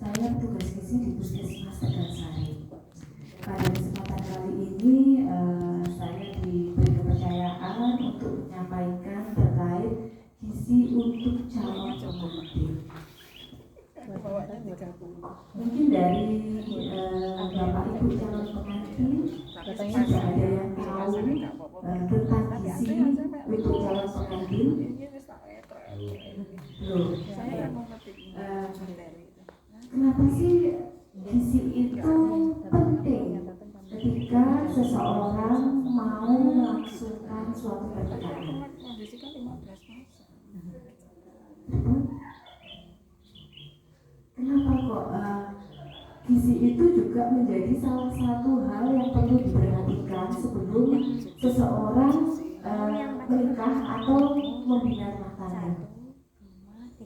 Saya tugas gizi di Puskesmas Tegalsari. Pada kesempatan kali ini saya diberi kepercayaan untuk menyampaikan terkait gizi untuk calon pengantin. Mungkin dari Bapak Ibu calon pengantin sudah ada yang tahu tentang gizi untuk calon pengantin. Kenapa sih gizi itu penting ketika seseorang mau melangsungkan suatu pernikahan? Kenapa kok gizi itu juga menjadi salah satu hal yang perlu diperhatikan sebelum seseorang menikah atau membina rumah tangga?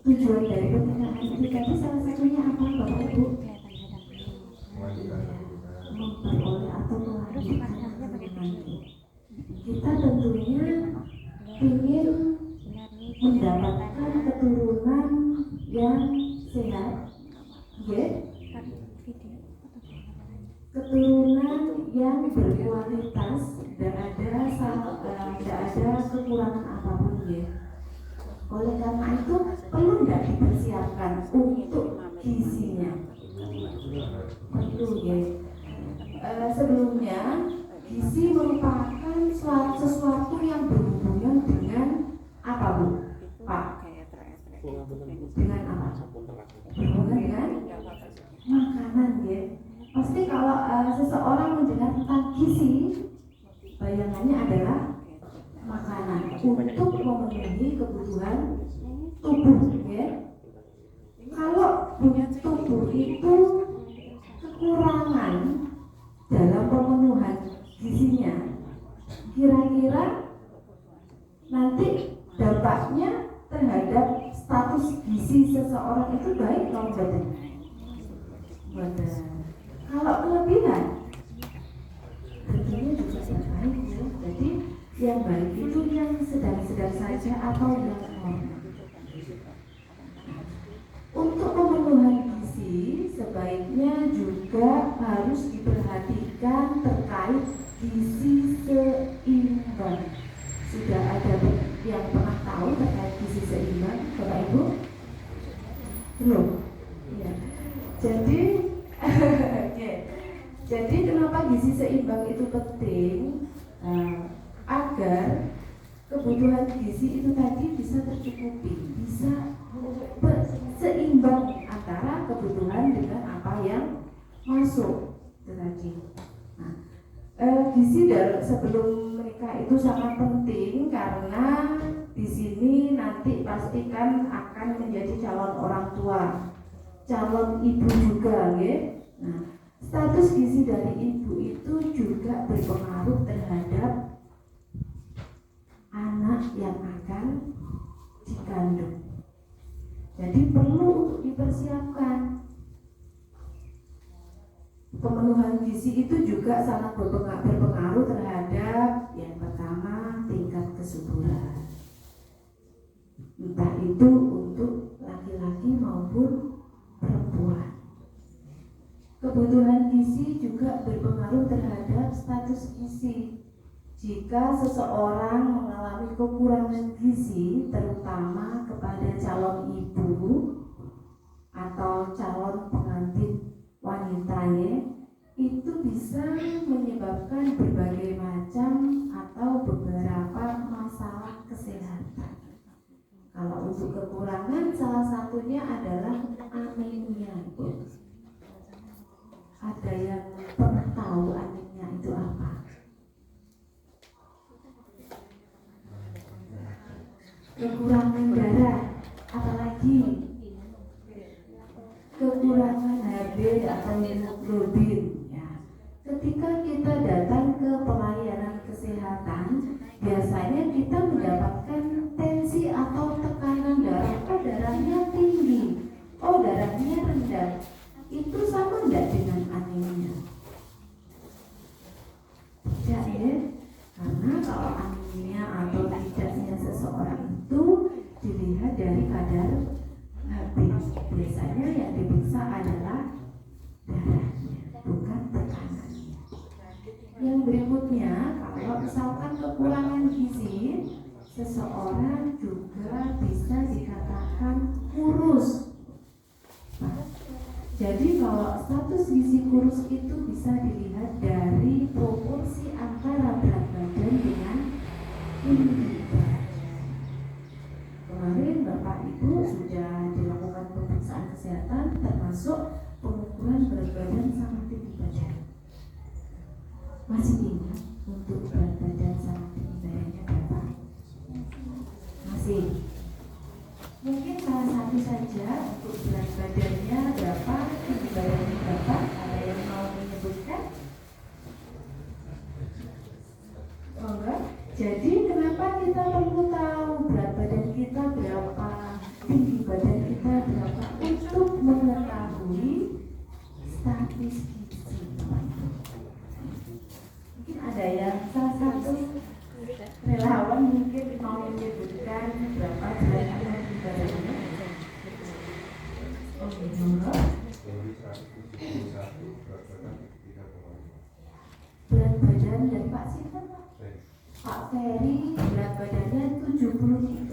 Tujuan dari pernikahan itu tadi salah satunya apa, Bapak Ibu? Memperoleh atau melahirkan keturunan. Kita tentunya ingin mendapatkan keturunan yang sehat, ya? Keturunan yang berkualitas, tidak ada kekurangan apapun, ya. Oleh karena itu perlu tidak dipersiapkan untuk gizinya? Perlu, ya. Sebelumnya gizi merupakan sesuatu yang berhubungan dengan apa, Bu? Pak? Dengan apa? Berhubungan dengan makanan, ya. Pasti kalau seseorang mendengar tentang gizi, bayangannya adalah makanan untuk memenuhi kebutuhan tubuh, ya. Kalau tubuh itu kekurangan dalam pemenuhan gizinya, kira-kira nanti dampaknya terhadap status gizi seseorang itu baik atau tidak? Kalau kelebihan, tentunya juga tidak baik, ya. Jadi yang baik itu yang sedang-sedang saja atau yang normal. Untuk pemenuhan gizi sebaiknya juga harus diperhatikan terkait gizi seimbang. Sudah ada yang pernah tahu terkait gizi seimbang, Bapak Ibu? Belum? Ya. Jadi kenapa gizi seimbang itu penting? Agar kebutuhan gizi itu tadi bisa tercukupi, bisa seimbang antara kebutuhan dengan apa yang masuk itu tadi. Nah, gizi sebelum menikah itu sangat penting karena di sini nanti pastikan akan menjadi calon orang tua, calon ibu juga, ya. Nah, status gizi dari ibu itu juga berpengaruh terhadap anak yang akan dikandung. Jadi perlu untuk dipersiapkan. Pemenuhan gizi itu juga sangat berpengaruh terhadap yang pertama tingkat kesuburan, entah itu untuk laki-laki maupun perempuan. Kebutuhan gizi juga berpengaruh terhadap status gizi. Jika seseorang mengalami kekurangan gizi, terutama kepada calon ibu atau calon pengantin wanitanya, itu bisa menyebabkan berbagai macam atau beberapa masalah kesehatan. Kalau untuk kekurangan, salah satunya adalah anemia. Ada yang pernah tahu anemia itu apa? Kekurangan darah, apalagi kekurangan HB atau hemoglobin, ya. Ketika kita datang ke pelayanan kesehatan, biasanya kita mendapatkan tensi atau tekanan darah. Oh, darahnya tinggi, oh darahnya rendah. Itu sama tidak dengan anemia? Tidak, ya. Karena kalau anemia atau tidaknya seseorang itu dilihat dari kadar HB. Biasanya yang diperiksa adalah Yang berikutnya, kalau misalkan kekurangan gizi, seseorang juga bisa dikatakan kurus. Nah, jadi kalau status gizi kurus itu bisa dilihat dari proporsi antara berat badan dengan tinggi badan. Kemarin Bapak Ibu sudah dilakukan pemeriksaan kesehatan termasuk pengukuran berat badan sama tinggi badan. Masih ingat untuk berat badan sama tinggi badannya berapa? Masih. Mungkin salah satu saja untuk berat badannya berapa, tinggi badannya berapa, ada yang mau menyebutkan? Oh enggak? Jadi kenapa kita perlu tahu berat badan kita berapa, tinggi badan kita berapa untuk mengetahui status gizi? Mungkin ada yang salah satu relawan mungkin mau menyebutkan berapa berat badannya. Oh enggak? Berat badan dari Pak Sinta, Pak Ferry berat badannya 73,5.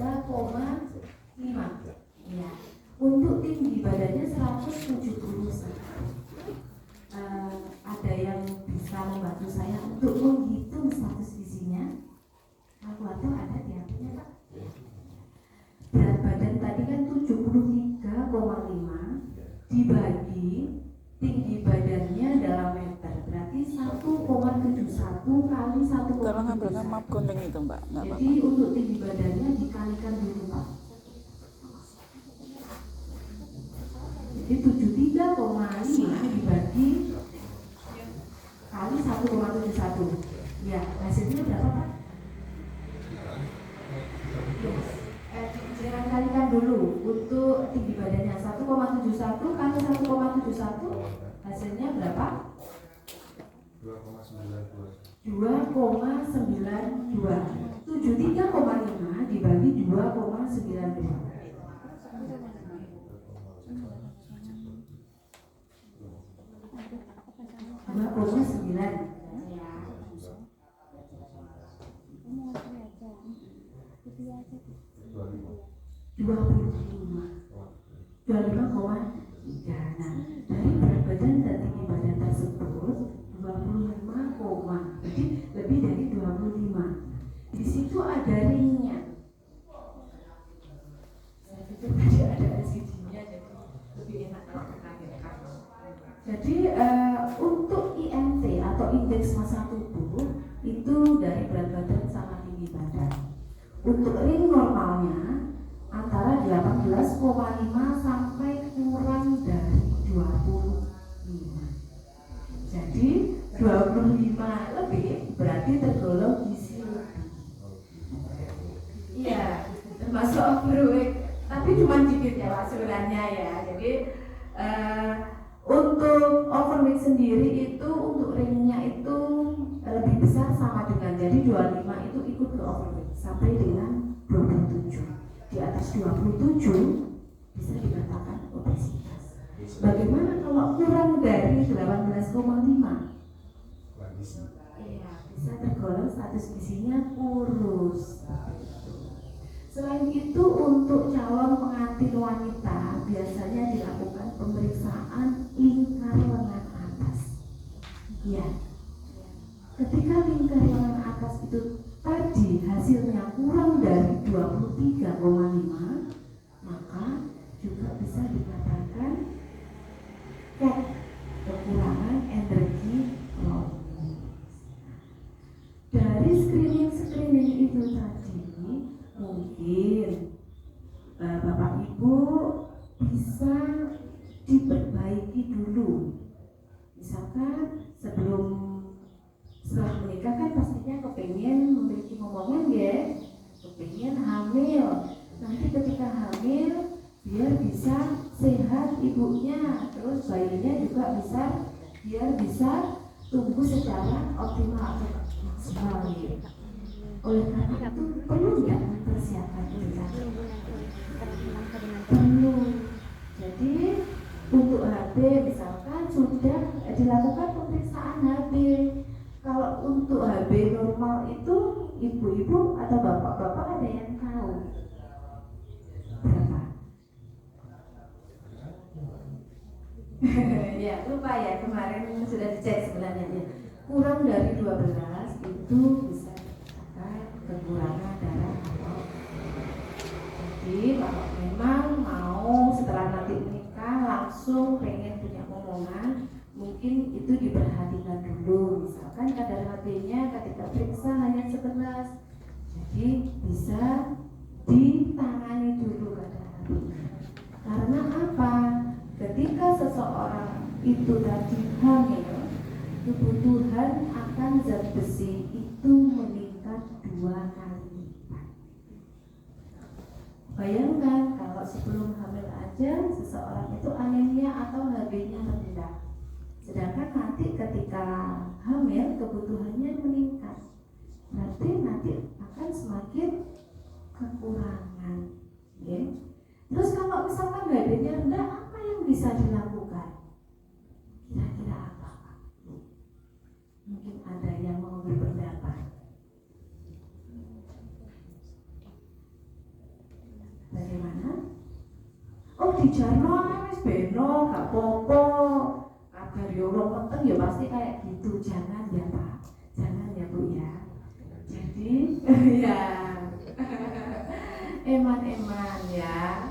Ya. Untuk tinggi badannya 171. Ada yang bisa membantu saya untuk menghitung status gizinya? Kalkulator ada di HP-nya Pak? Berat badan tadi kan 73,5 dibagi tinggi badannya dalam meter, berarti 1,71 kali 1,71. Tolong ambilkan map gunting itu Mbak. Nggak Jadi apa-apa. untuk tinggi badannya dikalikan dulu Pak. Jadi 73,5 dibagi kali 1,71. Ya, hasilnya berapa Pak? Jangan kalikan dulu untuk tinggi badannya 1,71 kali 1,71 hasilnya berapa? 2,92. 73,5 dibagi 2,92. 2,9. 25,3. Nah, dari berat badan dan tinggi badan tersebut 25, jadi lebih dari 25. Di situ ada ringnya. Saya pikir tadi ada LCD-nya, jadi lebih enak kalau kita. Jadi untuk IMT atau indeks massa tubuh itu dari berat badan sama tinggi badan. Untuk ring normalnya antara 18,5 sampai kurang dari 25. Jadi 25 lebih berarti tergolong gizi lebih. Iya, termasuk overweight. Tapi cuma dikit ya Pak sebenarnya ya. Jadi untuk overweight sendiri itu untuk ringnya itu lebih besar sama dengan, jadi 25 itu ikut ke overweight sampai dengan 27. Di atas 27 bisa dikatakan obesitas. Bagaimana kalau kurang dari 18,5? Iya, bisa tergolong status gizinya kurus. Selain itu untuk calon pengantin wanita biasanya dilakukan pemeriksaan lingkar lengan atas. Ya, ketika lingkar lengan atas itu tadi hasilnya kurang dari 23,5, maka juga bisa dikatakan kekurangan energi kronis. Dari screening itu tadi mungkin Bapak Ibu bisa diperbaiki dulu. Misalkan setelah menikah kan pastinya kepengen memiliki momongan ya, kepengen hamil. Nanti ketika hamil biar bisa sehat ibunya, terus bayinya juga biar bisa tumbuh secara optimal atau maksimal gitu. Oleh karena itu perlu nggak mempersiapkan kita? Perlu. Jadi untuk HB misalkan sudah dilakukan pemeriksaan HB, Kalau untuk HB normal itu ibu-ibu atau bapak-bapak ada yang tahu berapa? Ya lupa ya, kemarin sudah dicek sebenarnya ya. Kurang dari 12 itu bisa dikatakan kekurangan darah atau. Jadi kalau memang mau setelah nanti menikah langsung pengen punya omongan, mungkin itu diperhatikan dulu. Misalkan kadar HB-nya ketika periksa hanya 11, jadi bisa ditangani dulu kadar HB-nya. Karena apa? Ketika seseorang itu tadi hamil, kebutuhan akan zat besi itu meningkat 2 kali lipat. Bayangkan kalau sebelum hamil aja seseorang itu anemia atau HB-nya rendah, sedangkan nanti ketika hamil kebutuhannya meningkat, berarti nanti akan semakin kekurangan, ya. Terus kalau misalkan HB-nya rendah, apa yang bisa dilakukan? Kira-kira apa? Mungkin ada yang mau berpendapat. Bagaimana? Oh, dijarno wis beno, gak popo. Agar yo ora meteng ya pasti kayak gitu. Jangan ya, Pak. Jangan ya, Bu ya. Jadi ya eman-eman ya.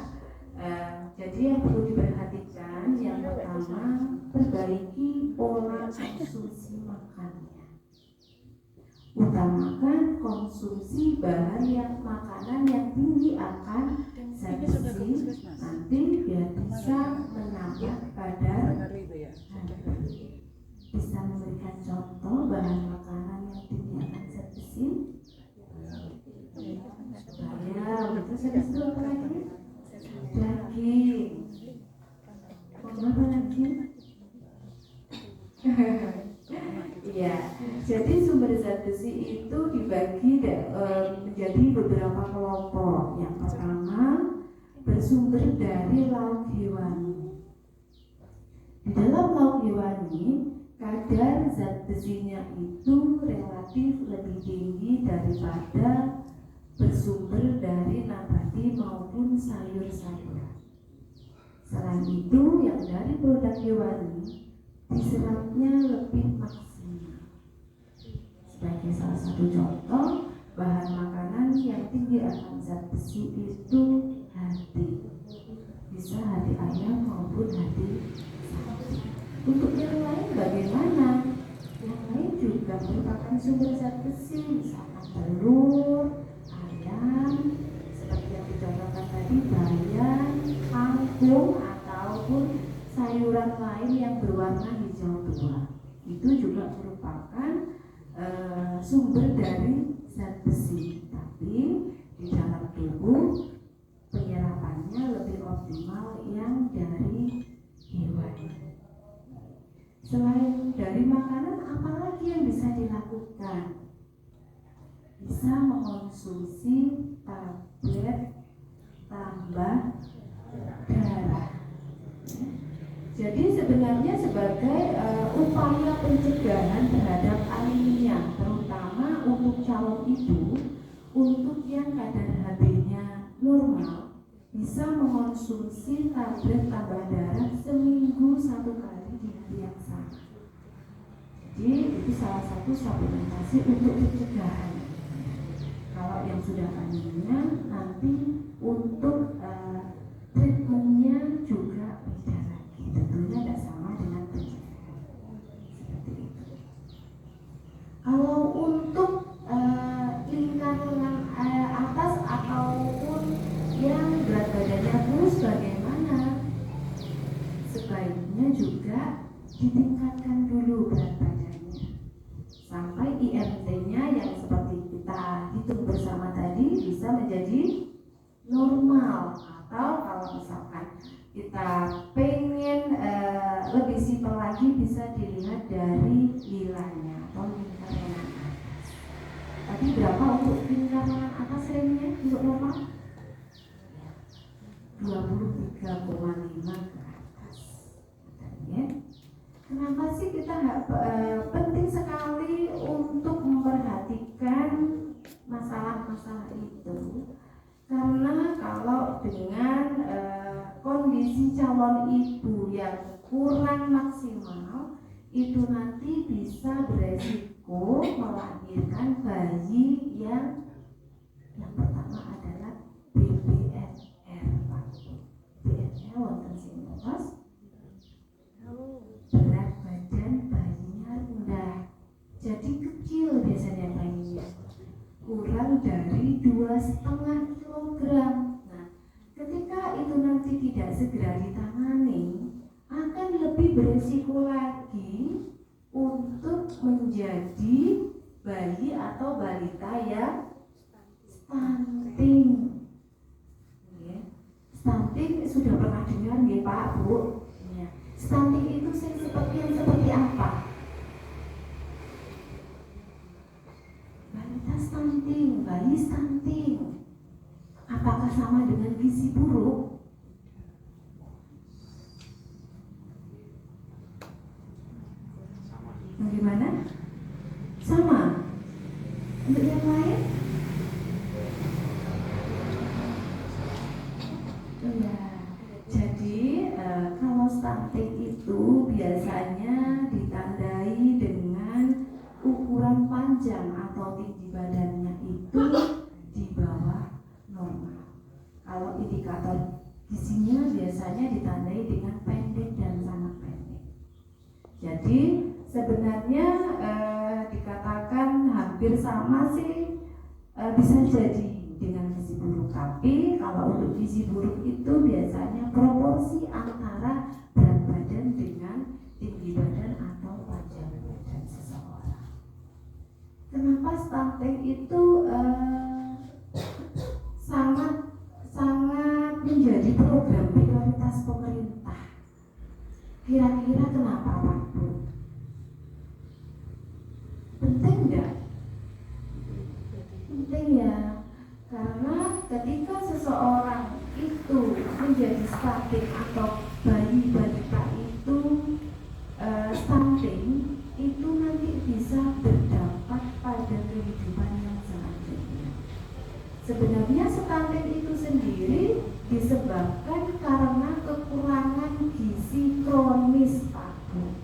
Jadi yang perlu diperhatikan yang pertama, perbaiki pola konsumsi makannya. Utamakan konsumsi makanan yang tinggi akan zat besi, nanti biar bisa menambah kadar HB. Bisa memberikan contoh bahan makanan yang tinggi akan zat besi. Bayam, terus habis itu apa lagi? Daging. Apa lagi? Iya, jadi sumber zat besi itu dibagi menjadi beberapa kelompok. Yang pertama, bersumber dari lauk hewani. Di dalam lauk hewani, kadar zat besinya itu relatif lebih tinggi daripada bersumber dari nabati maupun sayur-sayuran. Selain itu, yang dari produk hewani diserapnya lebih maksimal. Sebagai salah satu contoh, bahan makanan yang tinggi akan zat besi itu hati. Bisa hati ayam maupun hati sapi. Untuk yang lain bagaimana? Yang lain juga merupakan sumber zat besi, misalkan telur, ayam, seperti yang dicontohkan tadi, bayam, kangkung, ataupun sayuran lain yang berwarna hijau tua. Itu juga merupakan sumber dari zat besi, tapi di dalam tubuh penyerapannya lebih optimal yang dari hewan. Selain dari makanan, apalagi yang bisa dilakukan? Bisa mengonsumsi tablet tambah darah. Jadi sebenarnya sebagai upaya pencegahan terhadap anemia, terutama untuk calon ibu, untuk yang kadar HB-nya normal, bisa mengonsumsi tablet tambah darah seminggu 1 kali di hari yang sama. Jadi itu salah satu suplementasi untuk pencegahan. Kalau yang sudah anemia, nanti untuk treatmentnya juga beda lagi. Tentunya tidak sama dengan pencegahan. Seperti itu. Kalau untuk lingkaran atas ataupun yang berat badannya kurus bagaimana? Sebaiknya juga ditingkatkan dulu berat badannya sampai IMT-nya yang seperti kita hitung bersama tadi bisa menjadi normal. Atau kalau misalkan kita pengen lebih simpel lagi, bisa dilihat dari lilanya atau lingkar lengan atas. Tadi berapa untuk lingkar lengan atas remnya untuk normal? 23,5 ke atas. Ya. Kenapa sih kita penting sekali calon ibu yang kurang maksimal itu nanti bisa beresiko melahirkan bayi yang pertama adalah BBNR, Pak. BBNR wonten sinten Mas? Berat badan bayinya rendah, jadi kecil biasanya bayinya, kurang dari 2,5 kilogram. Nah, ketika itu nanti tidak segera ditangani, akan lebih beresiko lagi untuk menjadi bayi atau balita yang stunting. Stunting sudah pernah dengar nggih Pak, Bu? Ya. Stunting itu seperti apa? Balita stunting, bayi stunting. Apakah sama dengan gizi buruk? Bagaimana? Sama. Untuk yang lain? Ya. Jadi kalau stunting itu biasanya ditandai dengan ukuran panjang atau tinggi badannya itu di bawah normal. Kalau indikator gizinya biasanya ditandai dengan pendek dan sangat pendek. Jadi sebenarnya dikatakan hampir sama sih, bisa jadi dengan gizi buruk. Tapi kalau untuk gizi buruk itu biasanya proporsi antara berat badan dengan tinggi badan atau panjang badan seseorang. Kenapa stunting itu sangat menjadi program prioritas pemerintah? Kira-kira kenapa Pak Bu? Penting nggak? Penting ya, karena ketika seseorang itu menjadi stunting atau bayi balita itu stunting, itu nanti bisa berdampak pada kehidupan yang selanjutnya. Sebenarnya stunting itu sendiri disebabkan karena kekurangan gizi kronis, Pak Bu.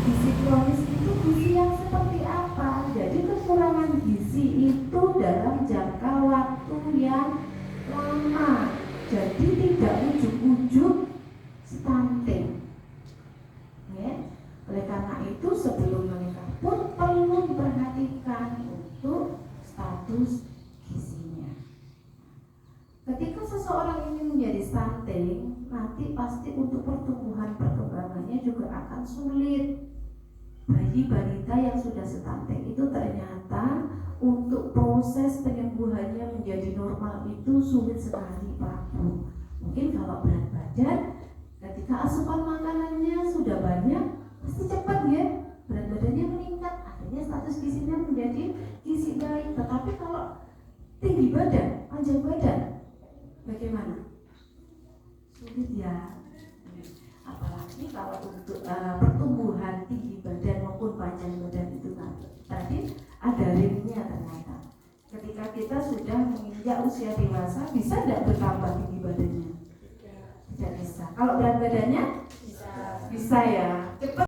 Gizi kronis itu gizi yang seperti apa? Jadi kekurangan gizi itu dalam jangka waktu yang lama, jadi tidak ujuk-ujuk stunting. Ya. Oleh karena itu sebelum menikah pun perlu diperhatikan untuk status gizinya. Ketika seseorang ini menjadi stunting, nanti pasti untuk perkembangannya juga akan sulit. Bayi balita yang sudah stunting itu ternyata untuk proses penyembuhannya menjadi normal itu sulit sekali, Pak Bu. Mungkin kalau berat badan, ketika asupan makanannya sudah banyak, pasti cepat ya, berat badannya meningkat, akhirnya status gizinya menjadi gizi baik. Tetapi kalau tinggi badan, panjang badan, bagaimana? Sulit ya. Apalagi kalau untuk pertumbuhan tinggi badan maupun panjang badan itu tadi ada ringnya ternyata. Ketika kita sudah menginjak usia dewasa, bisa tidak bertambah tinggi badannya? Tidak bisa. Kalau berat badannya bisa ya. Cepat